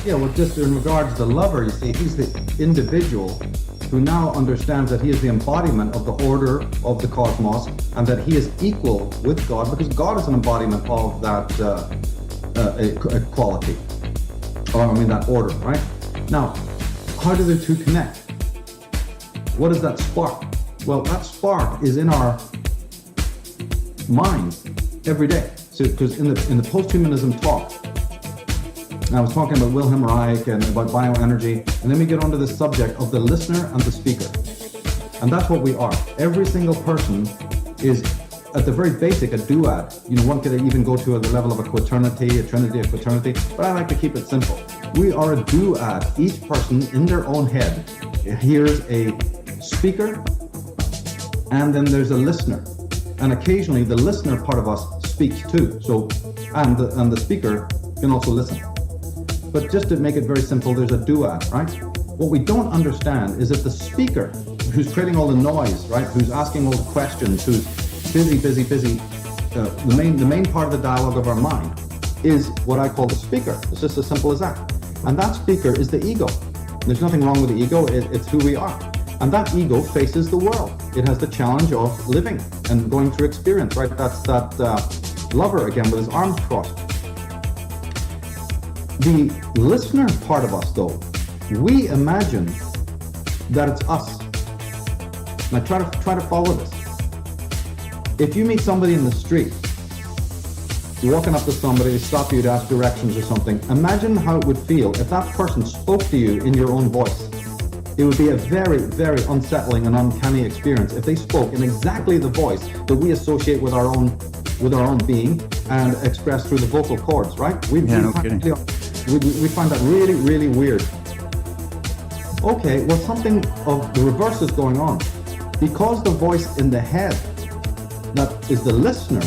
Yeah, well, just in regards to the lover, you see, he's the individual who now understands that he is the embodiment of the order of the cosmos and that he is equal with God because God is an embodiment of that quality, or I mean that order, right? Now, how do the two connect? What is that spark? Well, that spark is in our minds every day. So, because in the posthumanism talk, I was talking about Wilhelm Reich and about bioenergy, and then we get onto the subject of the listener and the speaker. And that's what we are. Every single person is, at the very basic, a duad. You know, one could even go to the level of a quaternity, a trinity, a quaternity, but I like to keep it simple. We are a duad. Each person in their own head hears a speaker, and then there's a listener. And occasionally the listener part of us speaks too. So, and the speaker can also listen. But just to make it very simple, there's a duad, right? What we don't understand is that the speaker, who's creating all the noise, right? Who's asking all the questions, who's busy, the main part of the dialogue of our mind is what I call the speaker. It's just as simple as that. And that speaker is the ego. There's nothing wrong with the ego, it's who we are. And that ego faces the world. It has the challenge of living and going through experience, right? That's that lover again with his arms crossed. The listener part of us, though, we imagine that it's us. Now try to follow this. If you meet somebody in the street, you're walking up to somebody, they stop you to ask directions or something, imagine how it would feel if that person spoke to you in your own voice. It would be a very, very unsettling and uncanny experience if they spoke in exactly the voice that we associate with our own being and expressed through the vocal cords, right? We find that really, really weird. Okay, well, something of the reverse is going on. Because the voice in the head, that is the listener,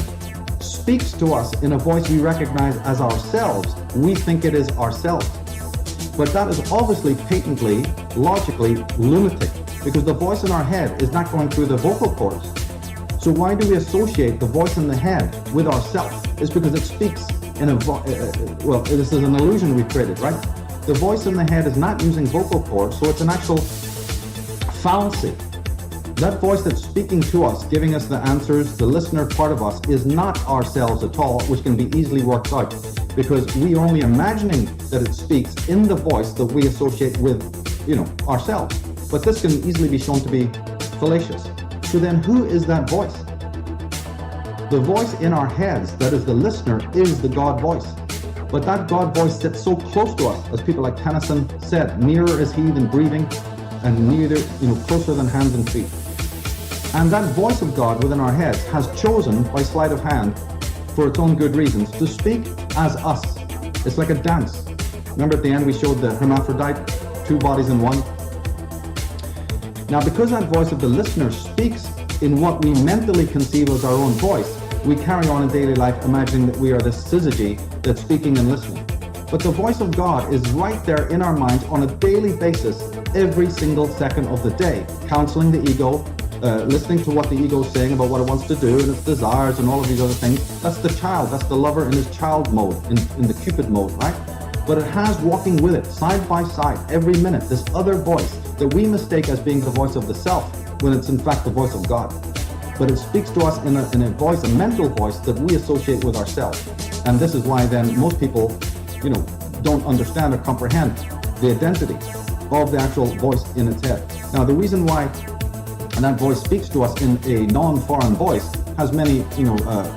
speaks to us in a voice we recognize as ourselves, we think it is ourselves. But that is obviously patently, logically lunatic, because the voice in our head is not going through the vocal cords. So why do we associate the voice in the head with ourself? It's because it speaks in a well, this is an illusion we've created, right? The voice in the head is not using vocal cords, so it's an actual fallacy. That voice that's speaking to us, giving us the answers, the listener part of us, is not ourselves at all, which can be easily worked out, because we are only imagining that it speaks in the voice that we associate with, ourselves. But this can easily be shown to be fallacious. So then who is that voice? The voice in our heads, that is the listener, is the God voice. But that God voice sits so close to us, as people like Tennyson said, nearer is he than breathing, and closer than hands and feet. And that voice of God within our heads has chosen, by sleight of hand, for its own good reasons, to speak as us. It's like a dance. Remember at the end we showed the hermaphrodite, two bodies in one? Now, because that voice of the listener speaks in what we mentally conceive as our own voice, we carry on in daily life imagining that we are this syzygy that's speaking and listening. But the voice of God is right there in our minds on a daily basis, every single second of the day, counseling the ego, listening to what the ego is saying about what it wants to do and its desires and all of these other things. That's the child, that's the lover in his child mode, in the Cupid mode, right? But it has walking with it, side by side, every minute, this other voice that we mistake as being the voice of the self, when it's in fact the voice of God. But it speaks to us in a voice, a mental voice that we associate with ourselves. And this is why then most people, don't understand or comprehend the identity of the actual voice in its head. Now, the reason why that voice speaks to us in a non-foreign voice has many,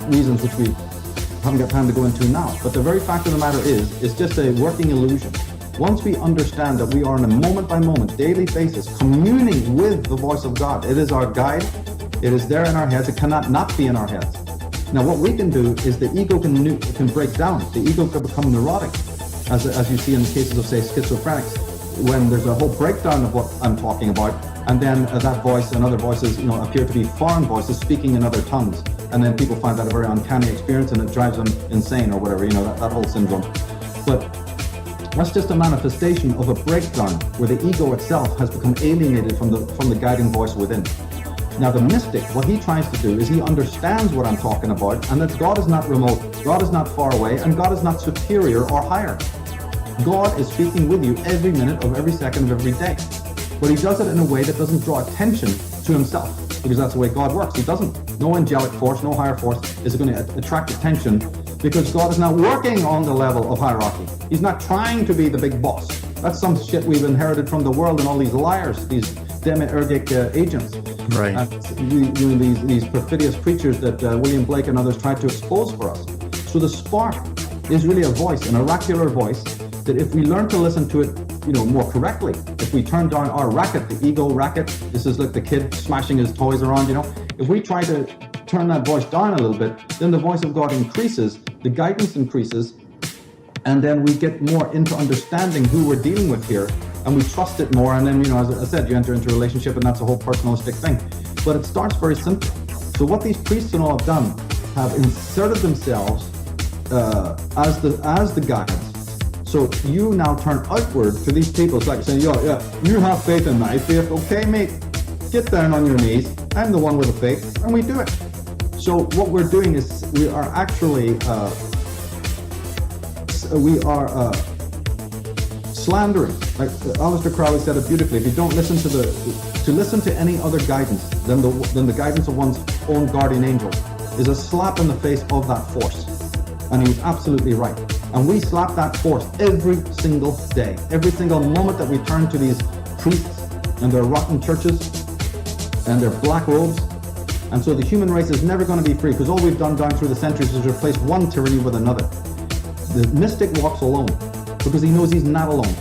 reasons which we haven't got time to go into now. But the very fact of the matter is, it's just a working illusion. Once we understand that we are on a moment-by-moment, daily basis, communing with the voice of God, it is our guide, it is there in our heads, it cannot not be in our heads. Now, what we can do is the ego can break down. The ego can become neurotic, as you see in the cases of, say, schizophrenics, when there's a whole breakdown of what I'm talking about, and then that voice and other voices, appear to be foreign voices speaking in other tongues, and then people find that a very uncanny experience, and it drives them insane or whatever, that whole syndrome. But that's just a manifestation of a breakdown where the ego itself has become alienated from the guiding voice within. Now, the mystic, what he tries to do is he understands what I'm talking about, and that God is not remote, God is not far away, and God is not superior or higher. God is speaking with you every minute of every second of every day. But he does it in a way that doesn't draw attention to himself, because that's the way God works. He doesn't. No angelic force, no higher force is going to attract attention, because God is not working on the level of hierarchy. He's not trying to be the big boss. That's some shit we've inherited from the world and all these liars, these demiurgic agents. Right. These perfidious preachers that William Blake and others tried to expose for us. So the spark is really a voice, an oracular voice, that if we learn to listen to it, more correctly, if we turn down our racket, the ego racket, this is like the kid smashing his toys around, if we try to turn that voice down a little bit, then the voice of God increases, the guidance increases, and then we get more into understanding who we're dealing with here, and we trust it more, and then, as I said, you enter into a relationship, and that's a whole personalistic thing. But it starts very simple. So what these priests and all have done, have inserted themselves as the guides. So you now turn outward to these people. It's like saying, yeah, you have faith in my faith. Okay, mate, get down on your knees. I'm the one with the faith, and we do it. So what we're doing is we are actually slandering. Like Aleister Crowley said it beautifully. If you don't listen to listen to any other guidance than the guidance of one's own guardian angel, is a slap in the face of that force. And he was absolutely right. And we slap that force every single day. Every single moment that we turn to these priests and their rotten churches and their black robes. And so the human race is never going to be free, because all we've done down through the centuries is replace one tyranny with another. The mystic walks alone because he knows he's not alone.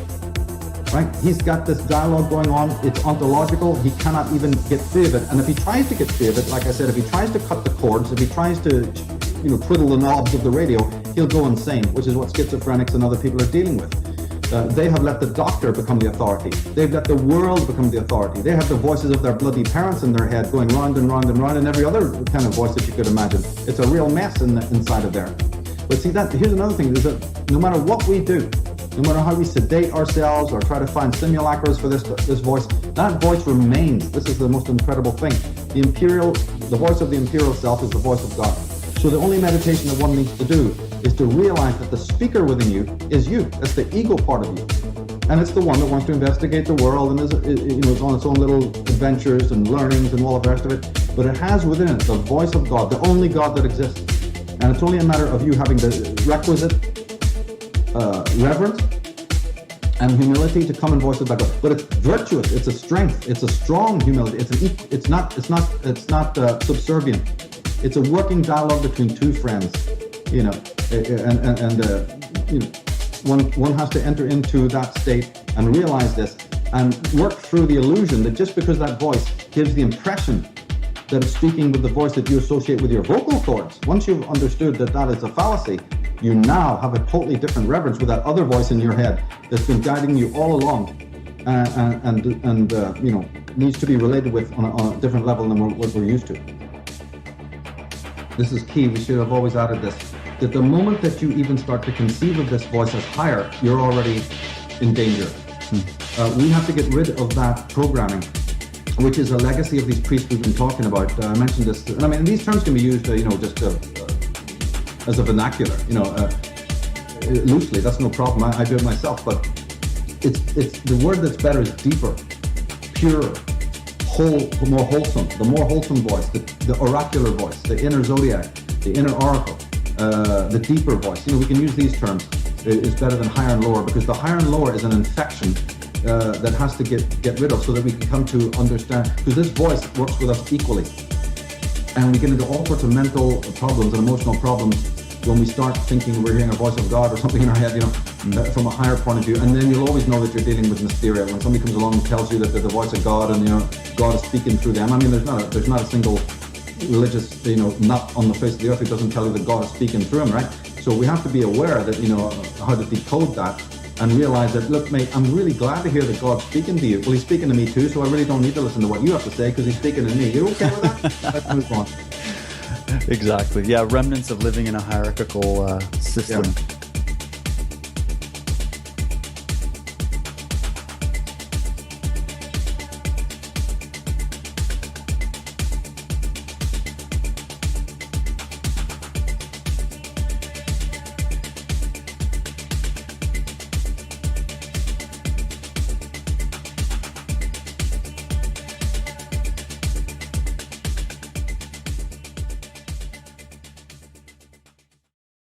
Right? He's got this dialogue going on. It's ontological. He cannot even get free of it. And if he tries to get free of it, like I said, if he tries to cut the cords, if he tries to twiddle the knobs of the radio, he'll go insane, which is what schizophrenics and other people are dealing with. They have let the doctor become the authority. They've let the world become the authority. They have the voices of their bloody parents in their head going round and round and round, and every other kind of voice that you could imagine. It's a real mess inside of there. But see, here's another thing, is that no matter what we do, no matter how we sedate ourselves or try to find simulacras for this voice, that voice remains. This is the most incredible thing. The voice of the imperial self is the voice of God. So the only meditation that one needs to do is to realize that the speaker within you is you. That's the ego part of you. And it's the one that wants to investigate the world and is on its own little adventures and learnings and all the rest of it. But it has within it the voice of God, the only God that exists. And it's only a matter of you having the requisite reverence and humility to come and voice it back up. But it's virtuous. It's a strength. It's a strong humility. It's not subservient. It's a working dialogue between two friends, one has to enter into that state and realize this and work through the illusion that just because that voice gives the impression that it's speaking with the voice that you associate with your vocal cords, once you've understood that that is a fallacy, you now have a totally different reverence with that other voice in your head that's been guiding you all along and needs to be related with on a different level than what we're used to. This is key. We should have always added this, that the moment that you even start to conceive of this voice as higher, you're already in danger. We have to get rid of that programming, which is a legacy of these priests we've been talking about. I mentioned this, and I mean, these terms can be used, just as a vernacular, loosely. That's no problem. I do it myself, but it's the word that's better is deeper, purer, more wholesome, the more wholesome voice, the oracular voice, the inner zodiac, the inner oracle, the deeper voice. We can use these terms. It's better than higher and lower, because the higher and lower is an infection that has to get rid of, so that we can come to understand, because this voice works with us equally. And we get into all sorts of mental problems and emotional problems when we start thinking we're hearing a voice of God or something in our head, from a higher point of view. And then you'll always know that you're dealing with mysteria. When somebody comes along and tells you that they're the voice of God and God is speaking through them. I mean, there's not a single religious nut on the face of the earth who doesn't tell you that God is speaking through him, right? So we have to be aware that how to decode that and realize that, look, mate, I'm really glad to hear that God's speaking to you. Well, he's speaking to me too, so I really don't need to listen to what you have to say because he's speaking to me. You okay with that? Let's move on. Exactly. Yeah, remnants of living in a hierarchical system. Yeah.